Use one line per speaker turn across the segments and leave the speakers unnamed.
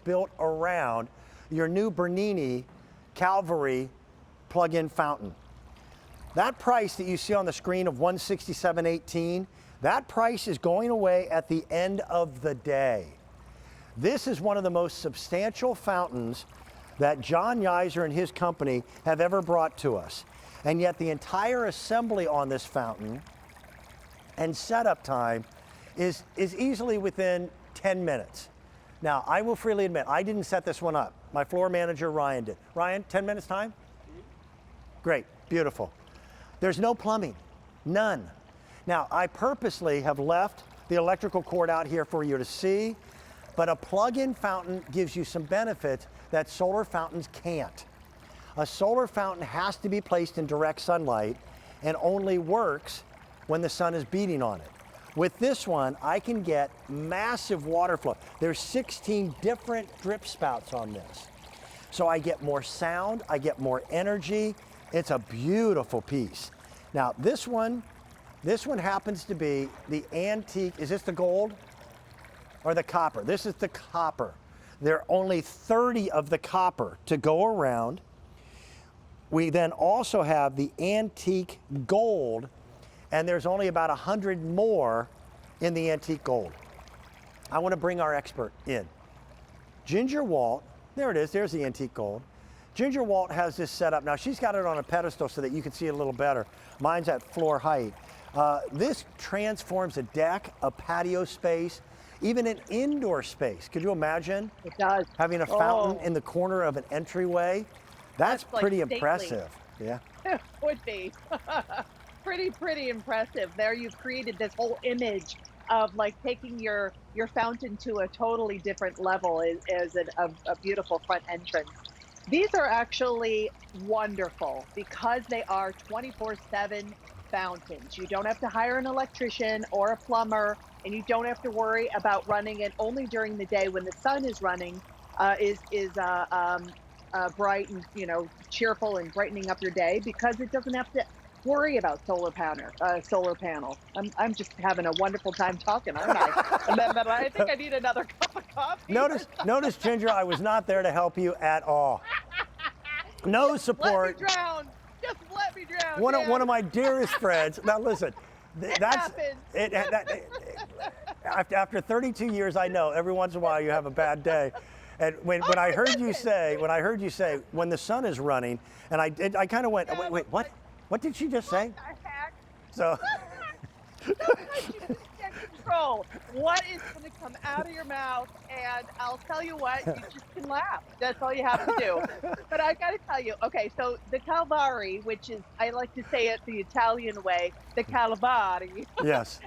built around your new Bernini Calvari plug-in fountain. That price that you see on the screen of $167.18, that price is going away at the end of the day. This is one of the most substantial fountains that John Yeiser and his company have ever brought to us. And yet the entire assembly on this fountain and setup time is easily within 10 minutes. Now, I will freely admit, I didn't set this one up. My floor manager, Ryan, did. Ryan, 10 minutes time? Great, beautiful. There's no plumbing, none. Now, I purposely have left the electrical cord out here for you to see, but a plug-in fountain gives you some benefits that solar fountains can't. A solar fountain has to be placed in direct sunlight and only works when the sun is beating on it. With this one, I can get massive water flow. There's 16 different drip spouts on this. So I get more sound, I get more energy. It's a beautiful piece. Now this one happens to be the antique, is this the gold or the copper? This is the copper. There are only 30 of the copper to go around. We then also have the antique gold, and there's only about 100 more in the antique gold. I want to bring our expert in. Ginger Walt, there it is, there's the antique gold. Ginger Walt has this set up. Now she's got it on a pedestal so that you can see it a little better. Mine's at floor height. This transforms a deck, a patio space, even an indoor space. Could you imagine?
It does.
Having a fountain in the corner of an entryway? That's pretty
like
impressive. Yeah.
It would be. Pretty impressive. There you've created this whole image of like taking your fountain to a totally different level as a beautiful front entrance. These are actually wonderful because they are 24/7 fountains. You don't have to hire an electrician or a plumber, and you don't have to worry about running it only during the day when the sun is running, bright and cheerful and brightening up your day, because it doesn't have to worry about solar panels. I'm just having a wonderful time talking, aren't I? But I think I need another cup of coffee.
Notice, Ginger, I was not there to help you at all. No support.
Let me drown. Just let me drown.
One of my dearest friends. Now listen, that's it. After 32 years, I know every once in a while you have a bad day. And when I heard you say, when the sun is running, and I kind of went, wait, what? What did she just say?
What the heck?
So.
Control what is going to come out of your mouth, and I'll tell you what, you just can laugh. That's all you have to do. But I got to tell you, okay, so the Calvari, which is, I like to say it the Italian way, the Calvari.
Yes.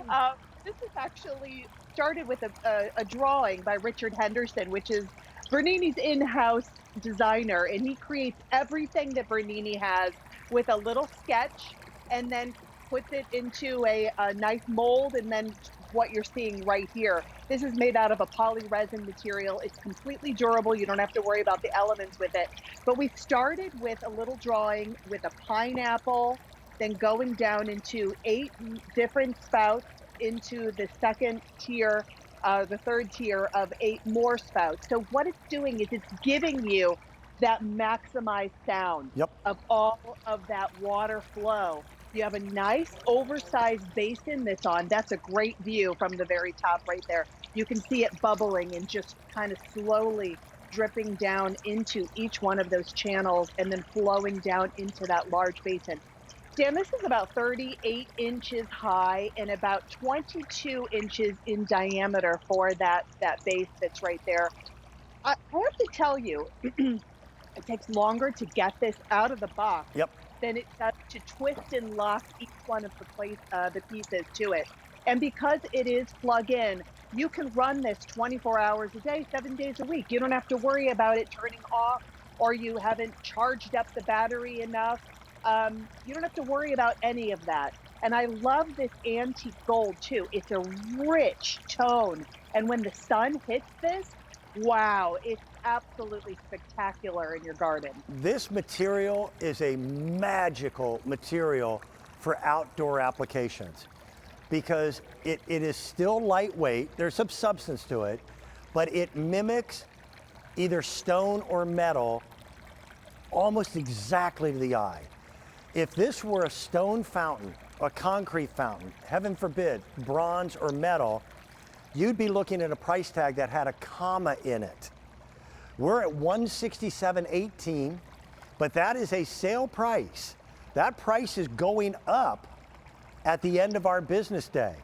This is actually started with a drawing by Richard Henderson, which is Bernini's in-house designer, and he creates everything that Bernini has with a little sketch, and then puts it into a nice mold, and then what you're seeing right here. This is made out of a poly resin material. It's completely durable. You don't have to worry about the elements with it. But we started with a little drawing with a pineapple, then going down into 8 different spouts into the second tier, the third tier of 8 more spouts. So what it's doing is it's giving you that maximized sound of all of that water flow. You have a nice oversized basin that's on. That's a great view from the very top right there. You can see it bubbling and just kind of slowly dripping down into each one of those channels and then flowing down into that large basin. Dan, this is about 38 inches high and about 22 inches in diameter for that base that's right there. I have to tell you, it takes longer to get this out of the box than it does to twist and lock each one of the pieces to it. And because it is plug-in, you can run this 24 hours a day, 7 days a week. You don't have to worry about it turning off, or you haven't charged up the battery enough. You don't have to worry about any of that. And I love this antique gold too. It's a rich tone. And when the sun hits this, wow, it's absolutely spectacular in your garden.
This material is a magical material for outdoor applications because it is still lightweight. There's some substance to it, but it mimics either stone or metal, almost exactly to the eye. If this were a stone fountain, a concrete fountain, heaven forbid, bronze or metal, you'd be looking at a price tag that had a comma in it. We're at $167.18, but that is a sale price. That price is going up at the end of our business day.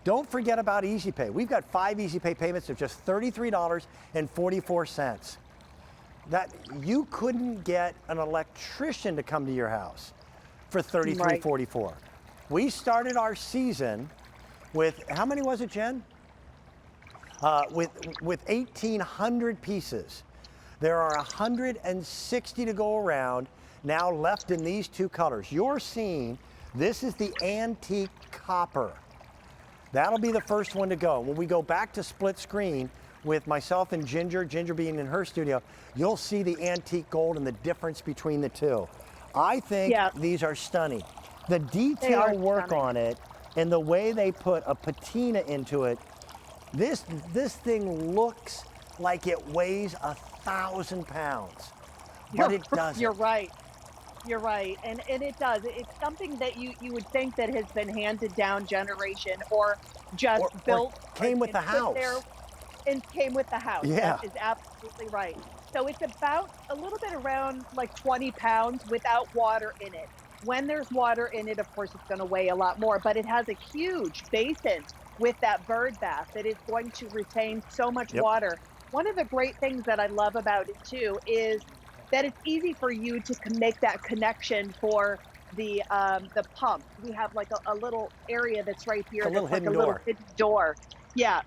Don't forget about Easy Pay. We've got 5 Easy Pay payments of just $33.44. That you couldn't get an electrician to come to your house for $33.44. We started our season with, how many was it, Jen? With 1,800 pieces. There are 160 to go around now left in these 2 colors. You're seeing, this is the antique copper. That'll be the first one to go. When we go back to split screen with myself and Ginger being in her studio, you'll see the antique gold and the difference between the 2. I think these are stunning. The detail work on it and the way they put a patina into it, this thing looks like it weighs 1,000 pounds, but it doesn't.
You're right. You're right, and it does. It's something that you would think that has been handed down generation or just built.
Or came with the house.
And came with the house.
Yeah.
That is absolutely right. So it's about a little bit around like 20 pounds without water in it. When there's water in it, of course, it's going to weigh a lot more, but it has a huge basin with that bird bath that is going to retain so much water. One of the great things that I love about it too is that it's easy for you to make that connection for the pump. We have like a little area that's right here.
Little hidden
door. Yeah,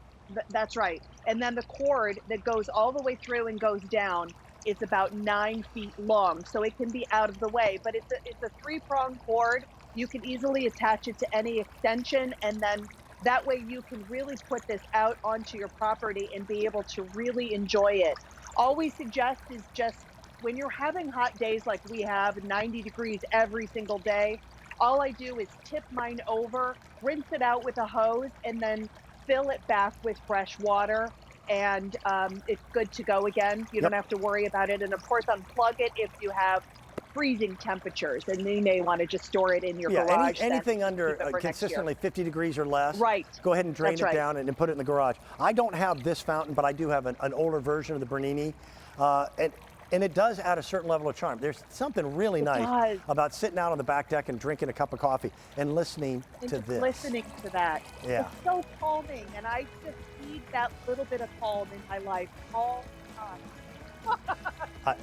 that's right. And then the cord that goes all the way through and goes down is about 9 feet long, so it can be out of the way. But it's a 3-pronged cord. You can easily attach it to any extension, and then that way you can really put this out onto your property and be able to really enjoy it. All we suggest is just when you're having hot days like we have, 90 degrees every single day, all I do is tip mine over, rinse it out with a hose, and then fill it back with fresh water, and it's good to go again. You don't have to worry about it. And of course, unplug it if you have freezing temperatures, and you may want to just store it in your garage.
Anything under consistently 50 degrees or less, go ahead and drain it down and put it in the garage. I don't have this fountain, but I do have an older version of the Bernini, and it does add a certain level of charm. There's something really nice about sitting out on the back deck and drinking a cup of coffee and listening to this.
Listening to that.
Yeah.
It's so calming, and I just need that little bit of calm in my life all the time.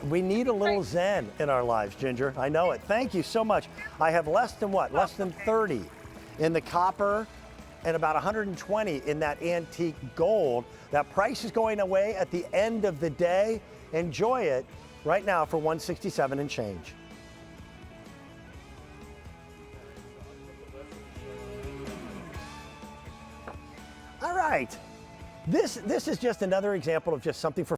We need a little zen in our lives, Ginger. I know it. Thank you so much. I have less than 30 in the copper and about 120 in that antique gold. That price is going away at the end of the day. Enjoy it right now for $167 and change. All right. This is just another example of just something for